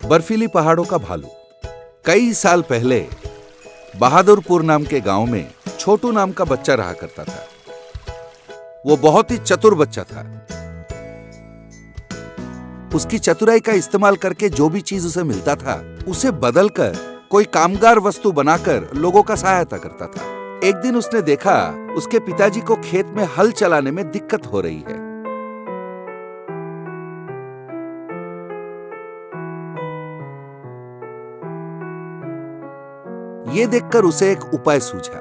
बर्फीली पहाड़ों का भालू। कई साल पहले बहादुरपुर नाम के गांव में छोटू नाम का बच्चा रहा करता था। वो बहुत ही चतुर बच्चा था। उसकी चतुराई का इस्तेमाल करके जो भी चीज उसे मिलता था उसे बदलकर कोई कामगार वस्तु बनाकर लोगों का सहायता करता था। एक दिन उसने देखा उसके पिताजी को खेत में हल चलाने में दिक्कत हो रही है। ये देखकर उसे एक उपाय सूझा।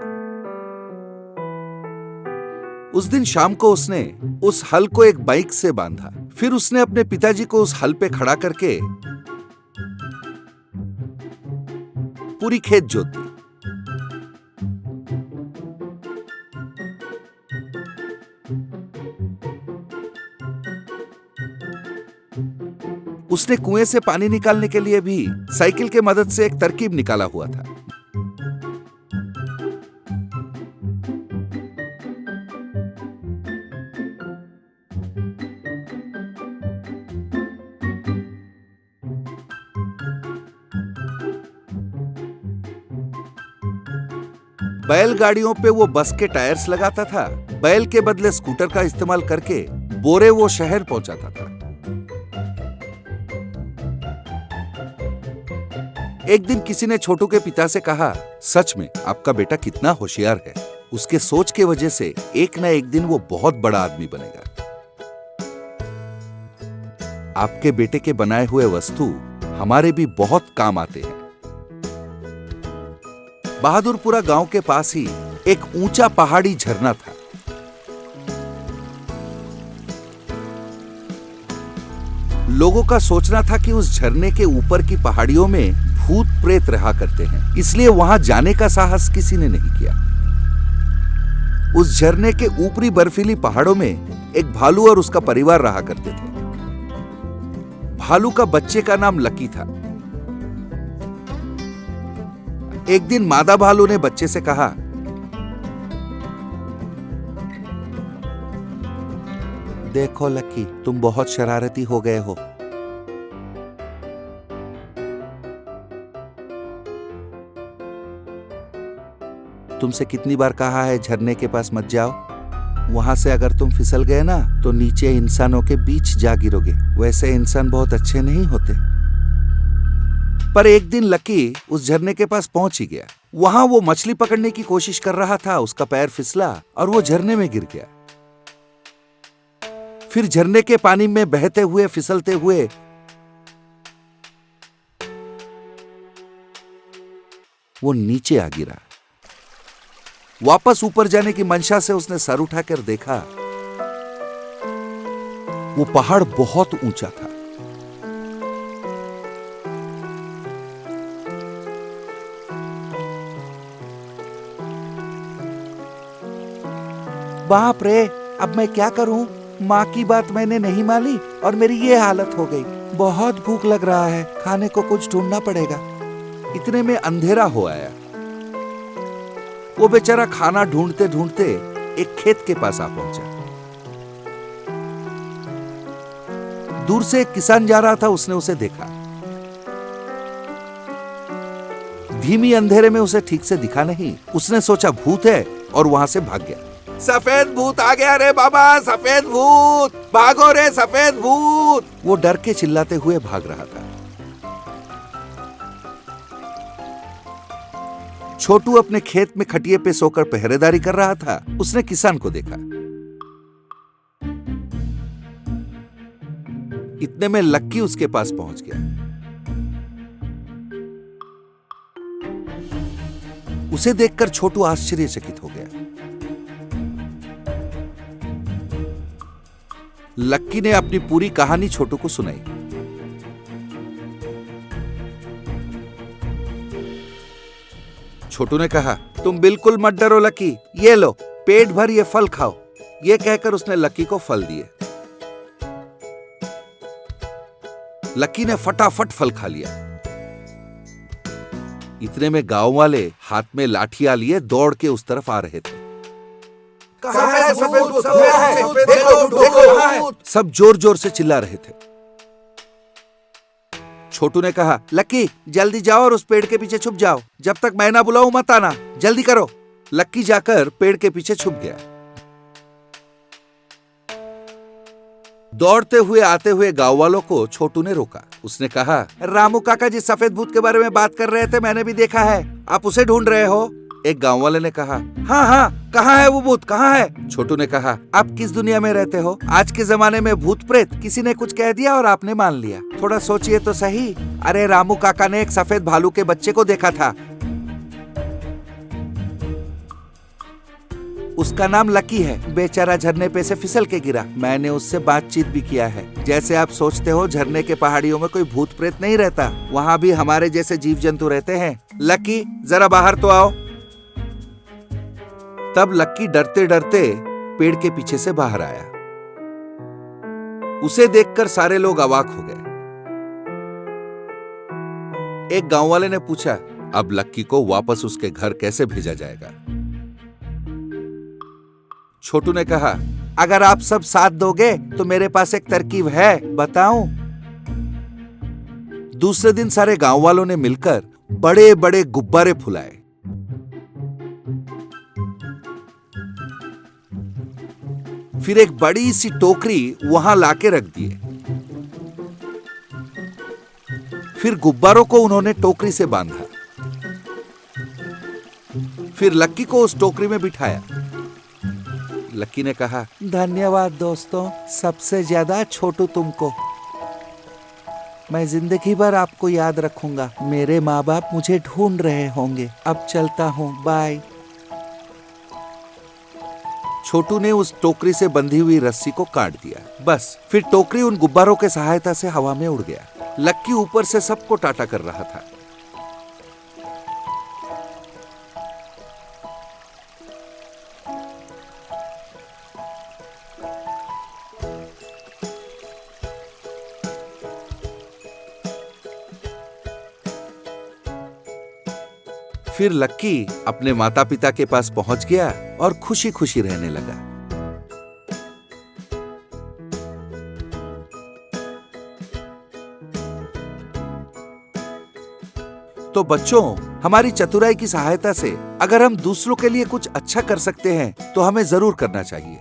उस दिन शाम को उसने उस हल को एक बाइक से बांधा। फिर उसने अपने पिताजी को उस हल पे खड़ा करके पूरी खेत जोत दी। उसने कुएं से पानी निकालने के लिए भी साइकिल के मदद से एक तरकीब निकाला हुआ था। बैलगाड़ियों पे वो बस के टायर्स लगाता था। बैल के बदले स्कूटर का इस्तेमाल करके बोरे वो शहर पहुंचाता था। एक दिन किसी ने छोटू के पिता से कहा, सच में आपका बेटा कितना होशियार है। उसके सोच के वजह से एक ना एक दिन वो बहुत बड़ा आदमी बनेगा। आपके बेटे के बनाए हुए वस्तु हमारे भी बहुत काम आते हैं। बहादुरपुरा गांव के पास ही एक ऊंचा पहाड़ी झरना था। लोगों का सोचना था कि उस झरने के ऊपर की पहाड़ियों में भूत प्रेत रहा करते हैं, इसलिए वहां जाने का साहस किसी ने नहीं किया। उस झरने के ऊपरी बर्फीली पहाड़ों में एक भालू और उसका परिवार रहा करते थे। भालू का बच्चे का नाम लकी था। एक दिन मादा भालू ने बच्चे से कहा, देखो लकी, तुम बहुत शरारती हो गए हो। तुमसे कितनी बार कहा है झरने के पास मत जाओ। वहां से अगर तुम फिसल गए ना तो नीचे इंसानों के बीच जा गिरोगे। वैसे इंसान बहुत अच्छे नहीं होते। पर एक दिन लकी उस झरने के पास पहुंच ही गया। वहां वो मछली पकड़ने की कोशिश कर रहा था। उसका पैर फिसला और वो झरने में गिर गया। फिर झरने के पानी में बहते हुए फिसलते हुए वो नीचे आ गिरा। वापस ऊपर जाने की मंशा से उसने सर उठाकर देखा। वो पहाड़ बहुत ऊंचा था। बाप रे, अब मैं क्या करूं? माँ की बात मैंने नहीं मानी और मेरी ये हालत हो गई। बहुत भूख लग रहा है, खाने को कुछ ढूंढना पड़ेगा। इतने में अंधेरा हो आया। वो बेचारा खाना ढूंढते ढूंढते एक खेत के पास आ पहुंचा। दूर से एक किसान जा रहा था। उसने उसे देखा। धीमी अंधेरे में उसे ठीक से दिखा नहीं। उसने सोचा भूत है और वहां से भाग गया। सफेद भूत आ गया रे बाबा, सफेद भूत, भागो रे सफेद भूत। वो डर के चिल्लाते हुए भाग रहा था। छोटू अपने खेत में खटिये पे सोकर पहरेदारी कर रहा था। उसने किसान को देखा। इतने में लक्की उसके पास पहुंच गया। उसे देखकर छोटू आश्चर्यचकित हो गया। लक्की ने अपनी पूरी कहानी छोटू को सुनाई। छोटू ने कहा, तुम बिल्कुल मत डरो लक्की, ये लो, पेट भर ये फल खाओ। ये कहकर उसने लक्की को फल दिए। लक्की ने फटाफट फल खा लिया। इतने में गांव वाले हाथ में लाठियां लिए दौड़ के उस तरफ आ रहे थे। सब जोर जोर से चिल्ला रहे थे। छोटू ने कहा, लक्की जल्दी जाओ और उस पेड़ के पीछे छुप जाओ, जब तक मैं ना बुलाऊं मत आना, जल्दी करो। लक्की जाकर पेड़ के पीछे छुप गया। दौड़ते हुए आते हुए गांव वालों को छोटू ने रोका। उसने कहा, रामू काका जी सफेद भूत के बारे में बात कर रहे थे, मैंने भी देखा है, आप उसे ढूंढ रहे हो? एक गांव वाले ने कहा, हाँ हाँ, कहाँ है वो भूत, कहाँ है? छोटू ने कहा, आप किस दुनिया में रहते हो? आज के जमाने में भूत प्रेत किसी ने कुछ कह दिया और आपने मान लिया, थोड़ा सोचिए तो सही। अरे रामू काका ने एक सफेद भालू के बच्चे को देखा था, उसका नाम लकी है, बेचारा झरने पे से फिसल के गिरा। मैंने उससे बातचीत भी किया है। जैसे आप सोचते हो झरने के पहाड़ियों में कोई भूत प्रेत नहीं रहता, वहाँ भी हमारे जैसे जीव जंतु रहते हैं। लकी जरा बाहर तो आओ। तब लक्की डरते डरते पेड़ के पीछे से बाहर आया। उसे देखकर सारे लोग अवाक हो गए। एक गांव वाले ने पूछा, अब लक्की को वापस उसके घर कैसे भेजा जाएगा? छोटू ने कहा, अगर आप सब साथ दोगे तो मेरे पास एक तरकीब है, बताऊं? दूसरे दिन सारे गांव वालों ने मिलकर बड़े बड़े गुब्बारे फुलाए। फिर एक बड़ी सी टोकरी वहां लाके रख दिए। फिर गुब्बारों को उन्होंने टोकरी से बांधा। फिर लक्की को उस टोकरी में बिठाया। लक्की ने कहा, धन्यवाद दोस्तों, सबसे ज्यादा छोटू तुमको। मैं जिंदगी भर आपको याद रखूंगा। मेरे माँ बाप मुझे ढूंढ रहे होंगे। अब चलता हूँ, बाय। छोटू ने उस टोकरी से बंधी हुई रस्सी को काट दिया। बस फिर टोकरी उन गुब्बारों के सहायता से हवा में उड़ गया। लक्की ऊपर से सबको टाटा कर रहा था। फिर लक्की अपने माता पिता के पास पहुंच गया और खुशी खुशी रहने लगा। तो बच्चों, हमारी चतुराई की सहायता से अगर हम दूसरों के लिए कुछ अच्छा कर सकते हैं तो हमें जरूर करना चाहिए।